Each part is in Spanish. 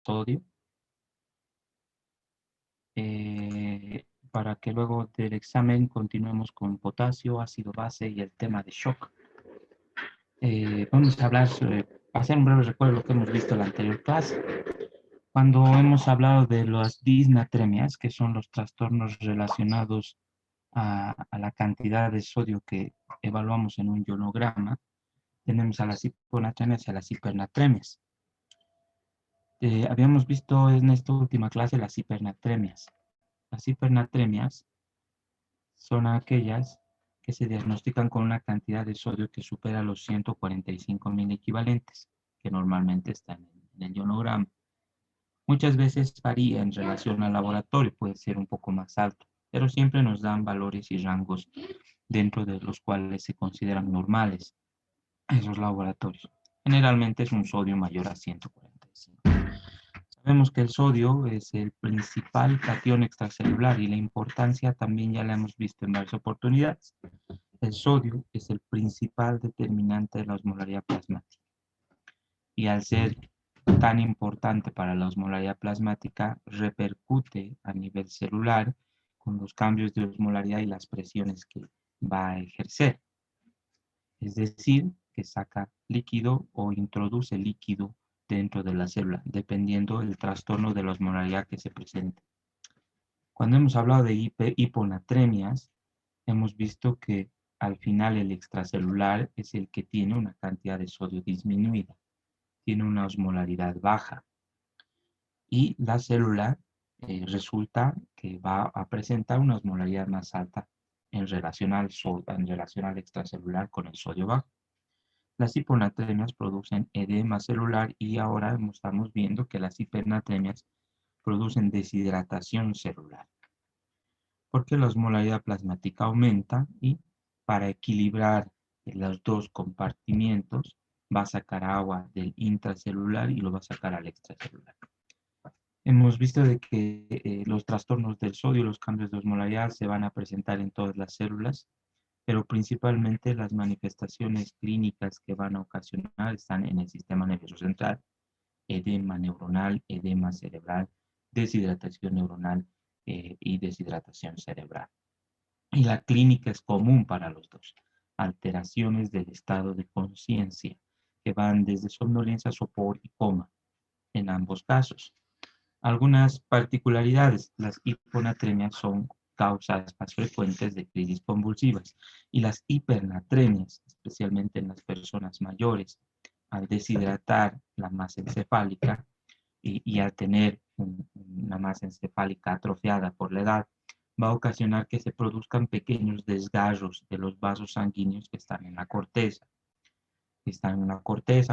sodio, para que luego del examen continuemos con potasio, ácido base y el tema de shock. Vamos a hablar sobre, hacer un breve recuerdo de lo que hemos visto en la anterior clase. Cuando hemos hablado de las disnatremias, que son los trastornos relacionados a la cantidad de sodio que evaluamos en un ionograma, tenemos a las hiponatremias y a las hipernatremias. Habíamos visto en esta última clase las hipernatremias. Las hipernatremias son aquellas que se diagnostican con una cantidad de sodio que supera los 145.000 equivalentes, que normalmente están en el ionograma. Muchas veces varía en relación al laboratorio, puede ser un poco más alto, pero siempre nos dan valores y rangos dentro de los cuales se consideran normales esos laboratorios. Generalmente es un sodio mayor a 145. Sabemos que el sodio es el principal catión extracelular y la importancia también ya la hemos visto en varias oportunidades. El sodio es el principal determinante de la osmolaridad plasmática. Y al ser tan importante para la osmolaridad plasmática, repercute a nivel celular con los cambios de osmolaridad y las presiones que va a ejercer. Es decir, que saca líquido o introduce líquido dentro de la célula, dependiendo del trastorno de la osmolaridad que se presente. Cuando hemos hablado de hiponatremias, hemos visto que al final el extracelular es el que tiene una cantidad de sodio disminuida, tiene una osmolaridad baja. Y la célula resulta que va a presentar una osmolaridad más alta en relación al extracelular con el sodio bajo. Las hiponatremias producen edema celular y ahora estamos viendo que las hipernatremias producen deshidratación celular, porque la osmolaridad plasmática aumenta y para equilibrar los dos compartimientos va a sacar agua del intracelular y lo va a sacar al extracelular. Hemos visto de que los trastornos del sodio y los cambios de osmolaridad se van a presentar en todas las células, pero principalmente las manifestaciones clínicas que van a ocasionar están en el sistema nervioso central, edema neuronal, edema cerebral, deshidratación neuronal y deshidratación cerebral. Y la clínica es común para los dos, alteraciones del estado de conciencia que van desde somnolencia, sopor y coma en ambos casos. Algunas particularidades, las hiponatremias son causas más frecuentes de crisis convulsivas y las hipernatremias, especialmente en las personas mayores, al deshidratar la masa encefálica y al tener una masa encefálica atrofiada por la edad, va a ocasionar que se produzcan pequeños desgarros de los vasos sanguíneos que están en la corteza,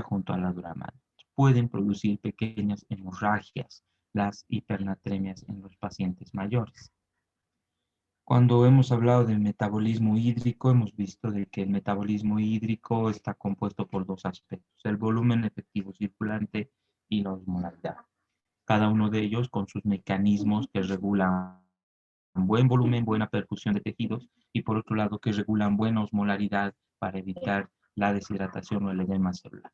junto a la dura madre. Pueden producir pequeñas hemorragias, las hipernatremias en los pacientes mayores. Cuando hemos hablado del metabolismo hídrico, hemos visto de que el metabolismo hídrico está compuesto por dos aspectos, el volumen efectivo circulante y la osmolaridad. Cada uno de ellos con sus mecanismos que regulan buen volumen, buena perfusión de tejidos y por otro lado que regulan buena osmolaridad para evitar la deshidratación o el edema celular.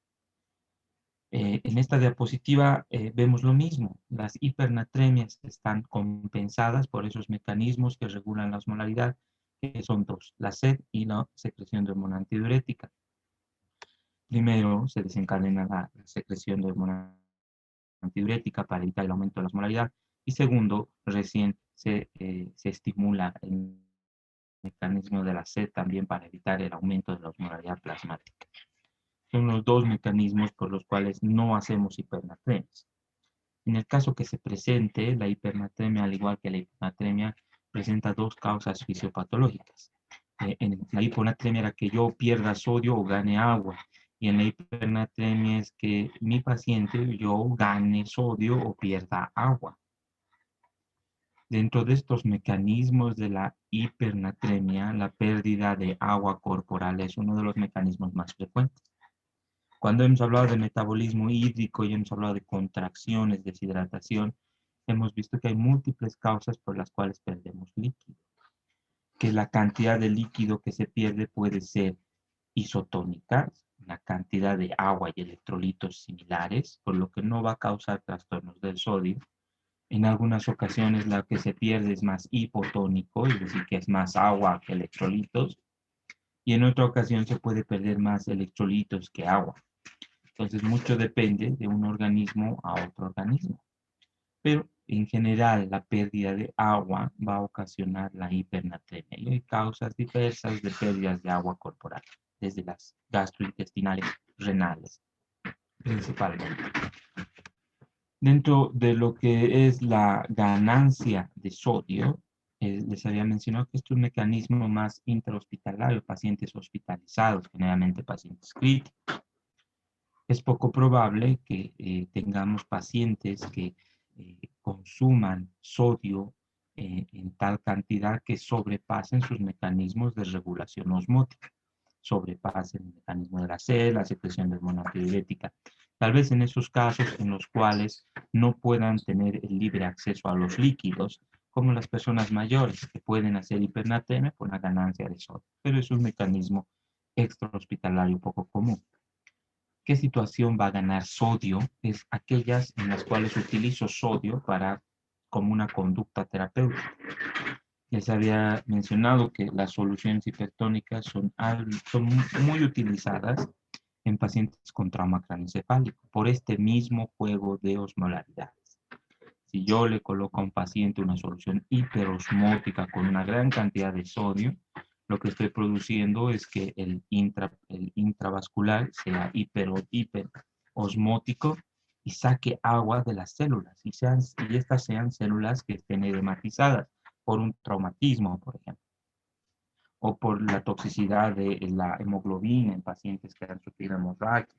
En esta diapositiva vemos lo mismo. Las hipernatremias están compensadas por esos mecanismos que regulan la osmolaridad, que son dos, la sed y la secreción de hormona antidiurética. Primero se desencadena la secreción de hormona antidiurética para evitar el aumento de la osmolaridad y segundo, recién se estimula el mecanismo de la sed también para evitar el aumento de la osmolaridad plasmática. Son los dos mecanismos por los cuales no hacemos hipernatremias. En el caso que se presente, la hipernatremia, al igual que la hiponatremia, presenta dos causas fisiopatológicas. En la hiponatremia era que yo pierda sodio o gane agua, y en la hipernatremia es que mi paciente yo gane sodio o pierda agua. Dentro de estos mecanismos de la hipernatremia, la pérdida de agua corporal es uno de los mecanismos más frecuentes. Cuando hemos hablado de metabolismo hídrico y hemos hablado de contracciones, deshidratación, hemos visto que hay múltiples causas por las cuales perdemos líquido. Que la cantidad de líquido que se pierde puede ser isotónica, una cantidad de agua y electrolitos similares, por lo que no va a causar trastornos del sodio. En algunas ocasiones lo que se pierde es más hipotónico, es decir, que es más agua que electrolitos, y en otra ocasión se puede perder más electrolitos que agua. Entonces, mucho depende de un organismo a otro organismo. Pero en general, la pérdida de agua va a ocasionar la hipernatremia y hay causas diversas de pérdidas de agua corporal, desde las gastrointestinales, renales, principalmente. Dentro de lo que es la ganancia de sodio, les había mencionado que este es un mecanismo más intrahospitalario, pacientes hospitalizados, generalmente pacientes críticos. Es poco probable que tengamos pacientes que consuman sodio en tal cantidad que sobrepasen sus mecanismos de regulación osmótica, sobrepasen el mecanismo de la sed, la secreción de hormona antidiurética. Tal vez en esos casos en los cuales no puedan tener el libre acceso a los líquidos, como las personas mayores que pueden hacer hipernatremia por la ganancia de sodio, pero es un mecanismo extrahospitalario poco común. ¿Qué situación va a ganar sodio? Es aquellas en las cuales utilizo sodio como una conducta terapéutica. Les había mencionado que las soluciones hipertónicas son muy utilizadas en pacientes con trauma craneoencefálico por este mismo juego de osmolaridades. Si yo le coloco a un paciente una solución hiperosmótica con una gran cantidad de sodio, lo que estoy produciendo es que el intravascular sea hiperosmótico y saque agua de las células y estas sean células que estén edematizadas por un traumatismo, por ejemplo, o por la toxicidad de la hemoglobina en pacientes que han sufrido hemorragia.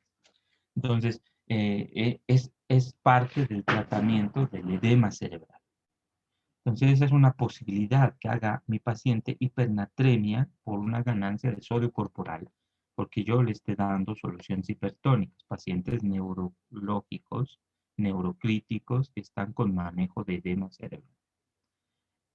Entonces, es parte del tratamiento del edema cerebral. Entonces, esa es una posibilidad que haga mi paciente hipernatremia por una ganancia de sodio corporal, porque yo le esté dando soluciones hipertónicas, pacientes neurológicos, neurocríticos que están con manejo de edema cerebral.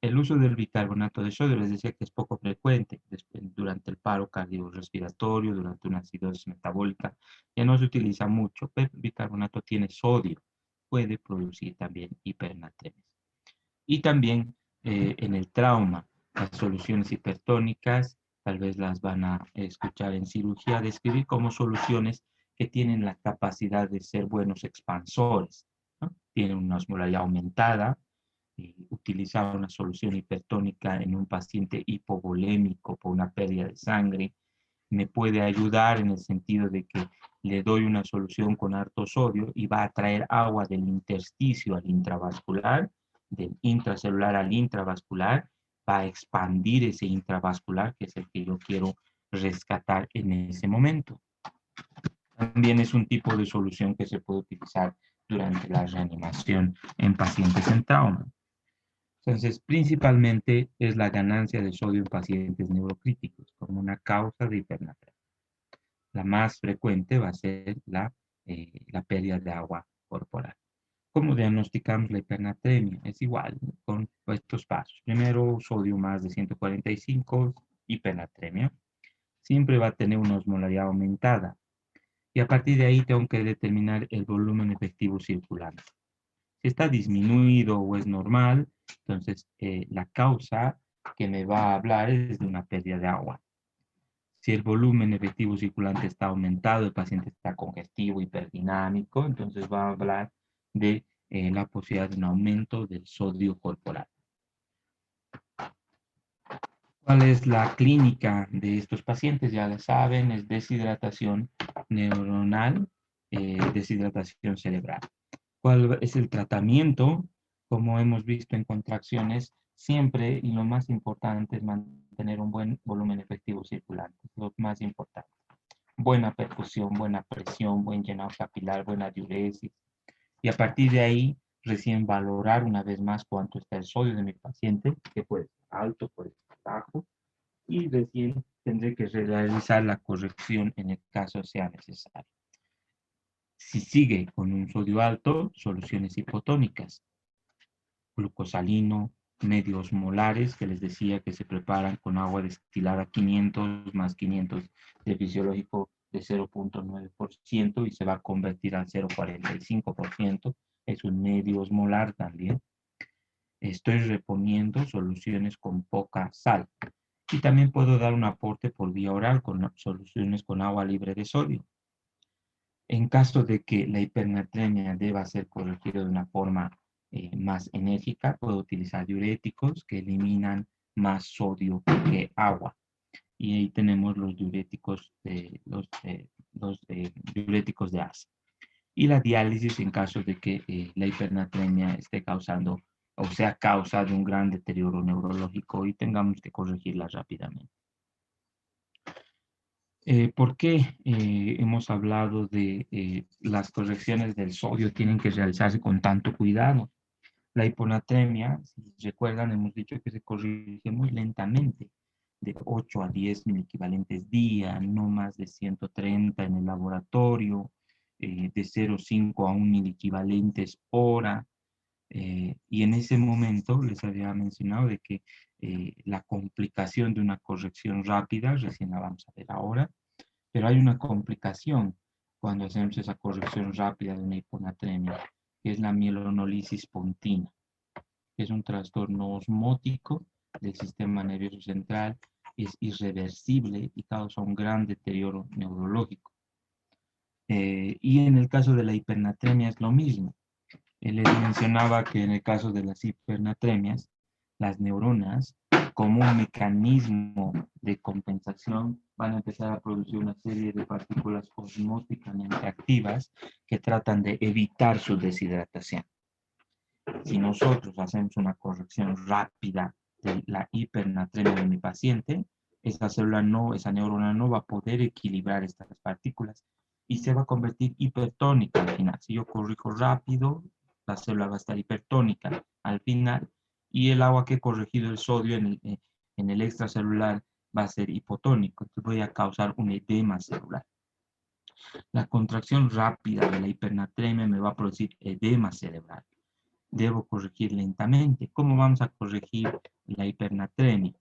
El uso del bicarbonato de sodio, les decía que es poco frecuente durante el paro cardiorrespiratorio, durante una acidosis metabólica, ya no se utiliza mucho, pero el bicarbonato tiene sodio, puede producir también hipernatremia. Y también en el trauma, las soluciones hipertónicas, tal vez las van a escuchar en cirugía, describir como soluciones que tienen la capacidad de ser buenos expansores, ¿no? Tienen una osmolaridad aumentada. Utilizar una solución hipertónica en un paciente hipovolémico por una pérdida de sangre me puede ayudar en el sentido de que le doy una solución con harto sodio y va a traer agua del intersticio al intravascular, del intracelular al intravascular, va a expandir ese intravascular, que es el que yo quiero rescatar en ese momento. También es un tipo de solución que se puede utilizar durante la reanimación en pacientes en trauma. Entonces, principalmente es la ganancia de sodio en pacientes neurocríticos como una causa de hipernatremia. La más frecuente va a ser la pérdida de agua corporal. ¿Cómo diagnosticamos la hipernatremia? Es igual, con estos pasos. Primero, sodio más de 145, hipernatremia. Siempre va a tener una osmolaridad aumentada. Y a partir de ahí tengo que determinar el volumen efectivo circulante. Si está disminuido o es normal, entonces la causa que me va a hablar es de una pérdida de agua. Si el volumen efectivo circulante está aumentado, el paciente está congestivo, hiperdinámico, entonces va a hablar de la posibilidad de un aumento del sodio corporal. ¿Cuál es la clínica de estos pacientes? Ya la saben, es deshidratación neuronal, deshidratación cerebral. ¿Cuál es el tratamiento? Como hemos visto en contracciones, siempre y lo más importante es mantener un buen volumen efectivo circulante, lo más importante. Buena perfusión, buena presión, buen llenado capilar, buena diuresis. Y a partir de ahí, recién valorar una vez más cuánto está el sodio de mi paciente, que puede ser alto, puede ser bajo, y recién tendré que realizar la corrección en el caso sea necesario. Si sigue con un sodio alto, soluciones hipotónicas, glucosalino, medios molares, que les decía que se preparan con agua destilada 500 más 500 de fisiológico de 0,9% y se va a convertir al 0,45%. Es un medio osmolar también. Estoy reponiendo soluciones con poca sal. Y también puedo dar un aporte por vía oral con soluciones con agua libre de sodio. En caso de que la hipernatremia deba ser corregida de una forma más enérgica, puedo utilizar diuréticos que eliminan más sodio que agua. Y ahí tenemos los diuréticos diuréticos de ASA. Y la diálisis en caso de que la hipernatremia esté causando o sea causa de un gran deterioro neurológico y tengamos que corregirla rápidamente. ¿Por qué hemos hablado de las correcciones del sodio tienen que realizarse con tanto cuidado? La hiponatremia, si recuerdan, hemos dicho que se corrige muy lentamente, de 8 a 10 miliequivalentes día, no más de 130 en el laboratorio, de 0,5 a 1 miliequivalentes hora. Y en ese momento les había mencionado de que la complicación de una corrección rápida, recién la vamos a ver ahora, pero hay una complicación cuando hacemos esa corrección rápida de una hiponatremia, que es la mielonolisis pontina, que es un trastorno osmótico del sistema nervioso central, es irreversible y causa un gran deterioro neurológico. Y en el caso de la hipernatremia es lo mismo. Les mencionaba que en el caso de las hipernatremias, las neuronas, como un mecanismo de compensación, van a empezar a producir una serie de partículas osmóticamente activas que tratan de evitar su deshidratación. Si nosotros hacemos una corrección rápida de la hipernatremia de mi paciente, esa neurona no va a poder equilibrar estas partículas y se va a convertir hipertónica al final. Si yo corrijo rápido, la célula va a estar hipertónica al final y el agua que he corregido, el sodio en el extracelular, va a ser hipotónico. Entonces voy a causar un edema celular. La contracción rápida de la hipernatremia me va a producir edema cerebral. Debo corregir lentamente. ¿Cómo vamos a corregir la hipernatremia?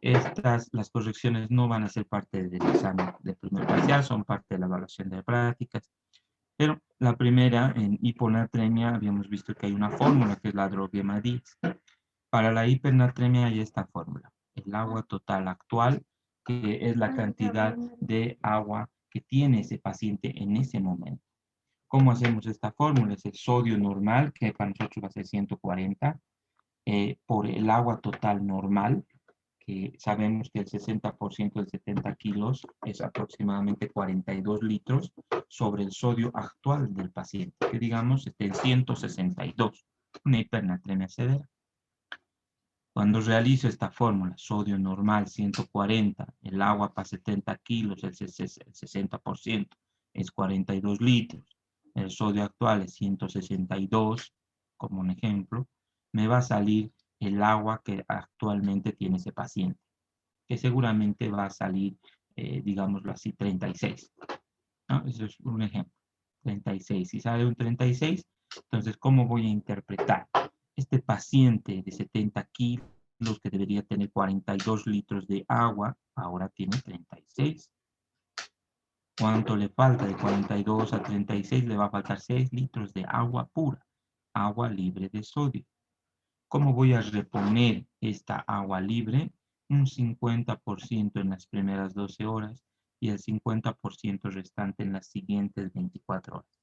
Las correcciones no van a ser parte del examen de primer parcial, son parte de la evaluación de prácticas. Pero la primera, en hiponatremia, habíamos visto que hay una fórmula que es la droguema 10. Para la hipernatremia hay esta fórmula. El agua total actual, que es la cantidad de agua que tiene ese paciente en ese momento. ¿Cómo hacemos esta fórmula? Es el sodio normal, que para nosotros va a ser 140, por el agua total normal, que sabemos que el 60% de 70 kilos es aproximadamente 42 litros, sobre el sodio actual del paciente, que digamos esté en 162, una hipernatremia severa. Cuando realizo esta fórmula, sodio normal 140, el agua para 70 kilos, el 60% es 42 litros, el sodio actual es 162, como un ejemplo, me va a salir el agua que actualmente tiene ese paciente, que seguramente va a salir, digámoslo así, 36. ¿No? Eso es un ejemplo, 36. Si sale un 36, entonces, ¿cómo voy a interpretar? Este paciente de 70 kilos que debería tener 42 litros de agua, ahora tiene 36. ¿Cuánto le falta? De 42 a 36 le va a faltar 6 litros de agua pura, agua libre de sodio. ¿Cómo voy a reponer esta agua libre? Un 50% en las primeras 12 horas y el 50% restante en las siguientes 24 horas.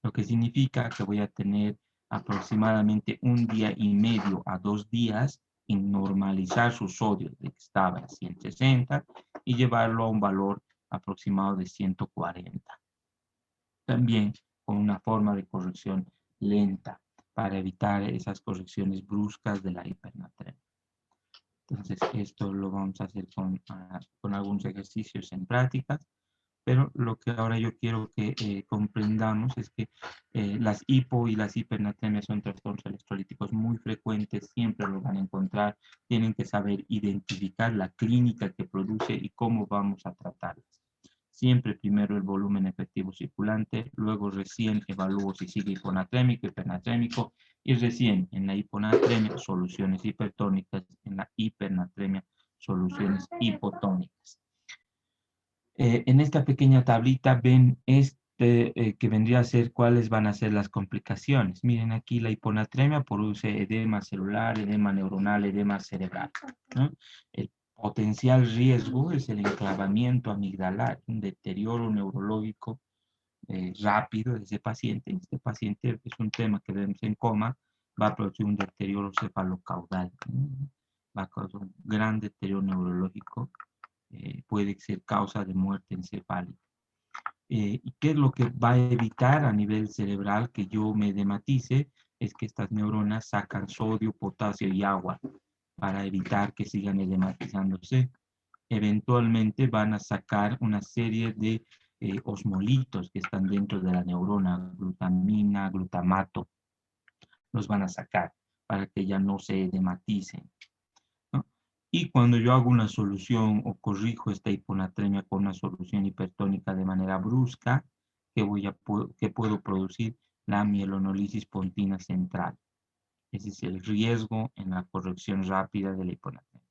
Lo que significa que voy a tener aproximadamente 1 día y medio a 2 días en normalizar su sodio, de que estaba en 160, y llevarlo a un valor aproximado de 140. También con una forma de corrección lenta para evitar esas correcciones bruscas de la hipernatremia. Entonces, esto lo vamos a hacer con algunos ejercicios en prácticas, pero lo que ahora yo quiero que comprendamos es que las hipo y las hipernatremias son trastornos electrolíticos muy frecuentes, siempre lo van a encontrar, tienen que saber identificar la clínica que produce y cómo vamos a tratarlas. Siempre primero el volumen efectivo circulante, luego recién evalúo si sigue hiponatrémico, hipernatrémico, y recién en la hiponatremia soluciones hipertónicas, en la hipernatremia soluciones hipotónicas. En esta pequeña tablita ven que vendría a ser cuáles van a ser las complicaciones. Miren aquí la hiponatremia produce edema celular, edema neuronal, edema cerebral, ¿no? El potencial riesgo es el enclavamiento amigdalar, un deterioro neurológico rápido de ese paciente. Este paciente es un tema que vemos en coma, va a producir un deterioro cefalocaudal, ¿no? Va a causar un gran deterioro neurológico, puede ser causa de muerte encefálica. ¿Y qué es lo que va a evitar a nivel cerebral que yo me edematice? Es que estas neuronas sacan sodio, potasio y agua para evitar que sigan edematizándose. Eventualmente van a sacar una serie de osmolitos que están dentro de la neurona, glutamina, glutamato, los van a sacar para que ya no se edematicen, ¿no? Y cuando yo hago una solución o corrijo esta hiponatremia con una solución hipertónica de manera brusca, que puedo producir la mielonolisis pontina central. Ese es el riesgo en la corrección rápida de la hiponatremia.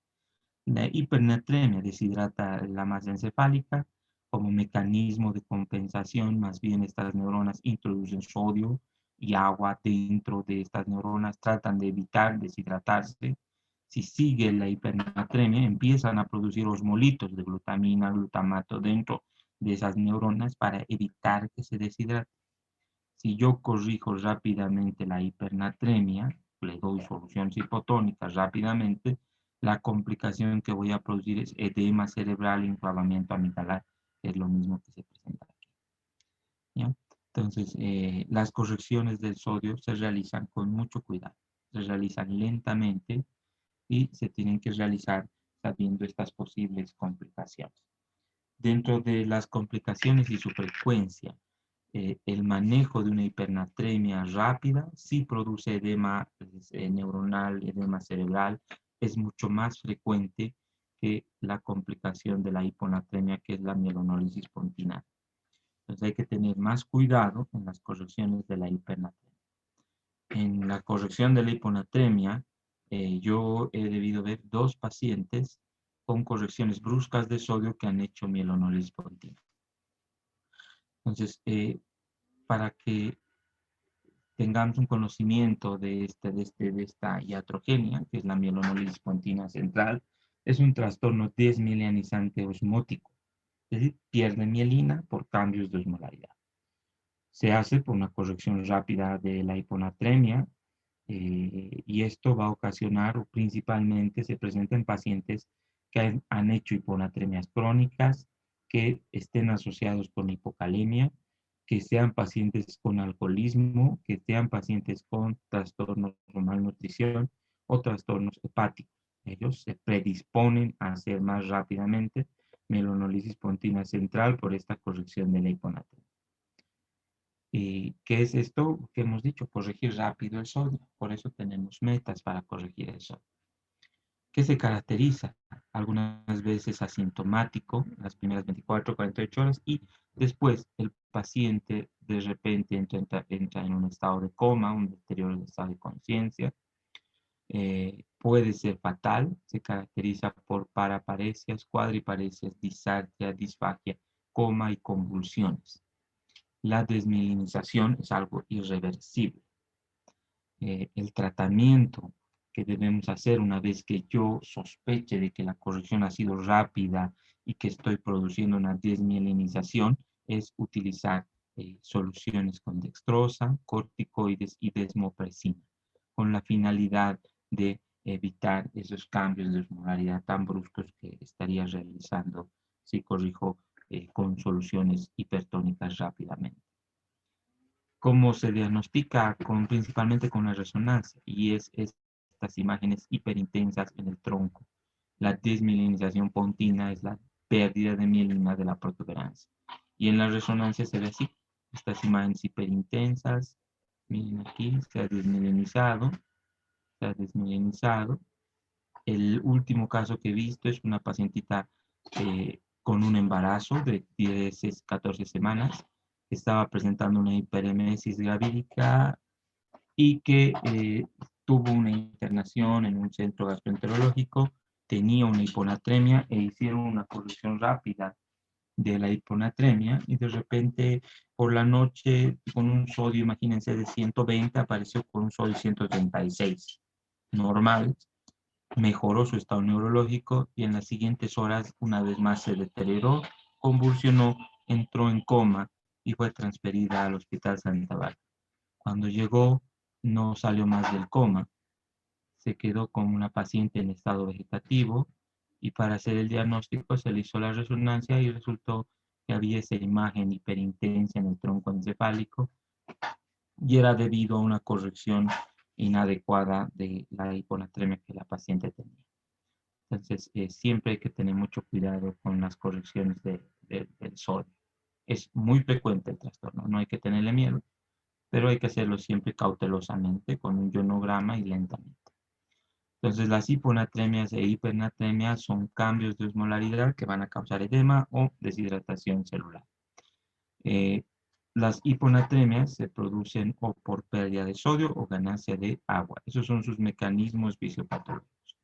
La hipernatremia deshidrata la masa encefálica como mecanismo de compensación. Más bien estas neuronas introducen sodio y agua dentro de estas neuronas, tratan de evitar deshidratarse. Si sigue la hipernatremia, empiezan a producir osmolitos de glutamina, glutamato dentro de esas neuronas para evitar que se deshidrate. Si yo corrijo rápidamente la hipernatremia, le doy soluciones hipotónicas rápidamente, la complicación que voy a producir es edema cerebral, enclavamiento amigdalar, que es lo mismo que se presenta aquí, ¿ya? Entonces, las correcciones del sodio se realizan con mucho cuidado, se realizan lentamente y se tienen que realizar sabiendo estas posibles complicaciones. Dentro de las complicaciones y su frecuencia, el manejo de una hipernatremia rápida sí produce edema neuronal, edema cerebral, es mucho más frecuente que la complicación de la hiponatremia, que es la mielonolisis pontina. Entonces hay que tener más cuidado en las correcciones de la hipernatremia. En la corrección de la hiponatremia, yo he debido ver 2 pacientes con correcciones bruscas de sodio que han hecho mielonolisis pontina. Entonces, para que tengamos un conocimiento de esta iatrogenia, que es la mielonolisis pontina central, es un trastorno desmielinizante osmótico, es decir, pierde mielina por cambios de osmolaridad. Se hace por una corrección rápida de la hiponatremia, y esto va a ocasionar, o principalmente se presenta en pacientes que han hecho hiponatremias crónicas, que estén asociados con hipocalemia, que sean pacientes con alcoholismo, que sean pacientes con trastornos de malnutrición o trastornos hepáticos. Ellos se predisponen a hacer más rápidamente mielonolisis pontina central por esta corrección de la hiponatremia. ¿Y qué es esto que hemos dicho? Corregir rápido el sodio. Por eso tenemos metas para corregir el sodio. ¿Qué se caracteriza? Algunas veces asintomático, las primeras 24 o 48 horas, y después el paciente de repente entra en un estado de coma, un deterioro del estado de conciencia. Puede ser fatal, se caracteriza por paraparesias, cuadriparesias, disartria, disfagia, coma y convulsiones. La desmielinización es algo irreversible. El tratamiento que debemos hacer una vez que yo sospeche de que la corrección ha sido rápida y que estoy produciendo una desmielinización es utilizar soluciones con dextrosa, corticoides y desmopresina, con la finalidad de evitar esos cambios de osmolaridad tan bruscos que estaría realizando si corrijo con soluciones hipertónicas rápidamente. ¿Cómo se diagnostica? Principalmente con la resonancia, y es estas imágenes hiperintensas en el tronco. La desmielinización pontina es la pérdida de mielina de la protuberancia. Y en la resonancia se ve así, estas imágenes hiperintensas. Miren aquí, se ha desmielinizado, se ha desmielinizado. El último caso que he visto es una pacientita con un embarazo de 10, 14 semanas, que estaba presentando una hiperemesis gravídica y que tuvo una internación en un centro gastroenterológico, tenía una hiponatremia e hicieron una corrección rápida de la hiponatremia y de repente por la noche con un sodio, imagínense, de 120 apareció con un sodio 136, normal, mejoró su estado neurológico y en las siguientes horas una vez más se deterioró, convulsionó, entró en coma y fue transferida al Hospital Santa Bárbara. Cuando llegó no salió más del coma, se quedó con una paciente en estado vegetativo y para hacer el diagnóstico se le hizo la resonancia y resultó que había esa imagen hiperintensa en el tronco encefálico y era debido a una corrección inadecuada de la hiponatremia que la paciente tenía. Entonces, siempre hay que tener mucho cuidado con las correcciones del sodio. Es muy frecuente el trastorno, no hay que tenerle miedo, pero hay que hacerlo siempre cautelosamente, con un ionograma y lentamente. Entonces, las hiponatremias e hipernatremias son cambios de osmolaridad que van a causar edema o deshidratación celular. Las hiponatremias se producen o por pérdida de sodio o ganancia de agua. Esos son sus mecanismos fisiopatológicos.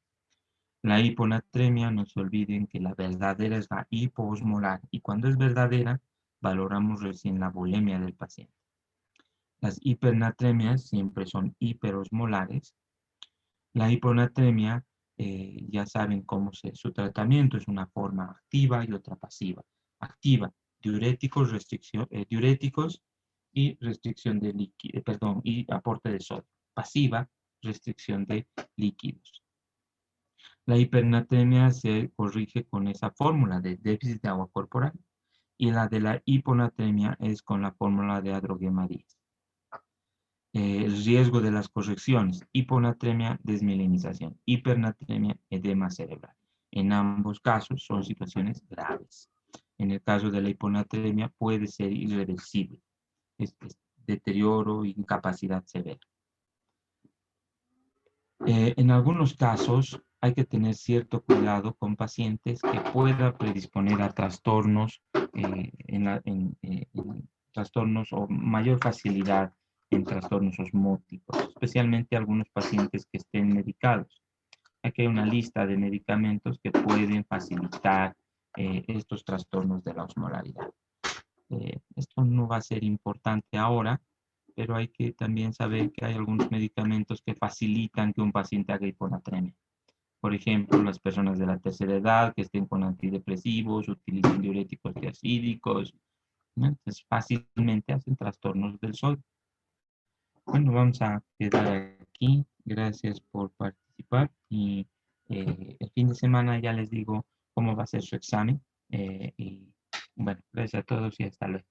La hiponatremia, no se olviden que la verdadera es la hipoosmolar y cuando es verdadera, valoramos recién la volemia del paciente. Las hipernatremias siempre son hiperosmolares. La hiponatremia, ya saben cómo su tratamiento es una forma activa y otra pasiva. Activa, diuréticos, diuréticos y restricción de líquido, y aporte de sodio. Pasiva, restricción de líquidos. La hipernatremia se corrige con esa fórmula de déficit de agua corporal y la de la hiponatremia es con la fórmula de Adroguema 10. El riesgo de las correcciones, hiponatremia, desmielinización, hipernatremia, edema cerebral. En ambos casos son situaciones graves. En el caso de la hiponatremia puede ser irreversible, es deterioro, incapacidad severa. En algunos casos hay que tener cierto cuidado con pacientes que puedan predisponer a trastornos, trastornos o mayor facilidad en trastornos osmóticos, especialmente algunos pacientes que estén medicados. Aquí hay una lista de medicamentos que pueden facilitar estos trastornos de la osmolaridad. Esto no va a ser importante ahora, pero hay que también saber que hay algunos medicamentos que facilitan que un paciente haga hiponatremia. Por ejemplo, las personas de la tercera edad que estén con antidepresivos, utilicen diuréticos diacídicos, ¿no? Entonces fácilmente hacen trastornos del sol. Bueno, vamos a quedar aquí. Gracias por participar y el fin de semana ya les digo cómo va a ser su examen. Y bueno, gracias a todos y hasta luego.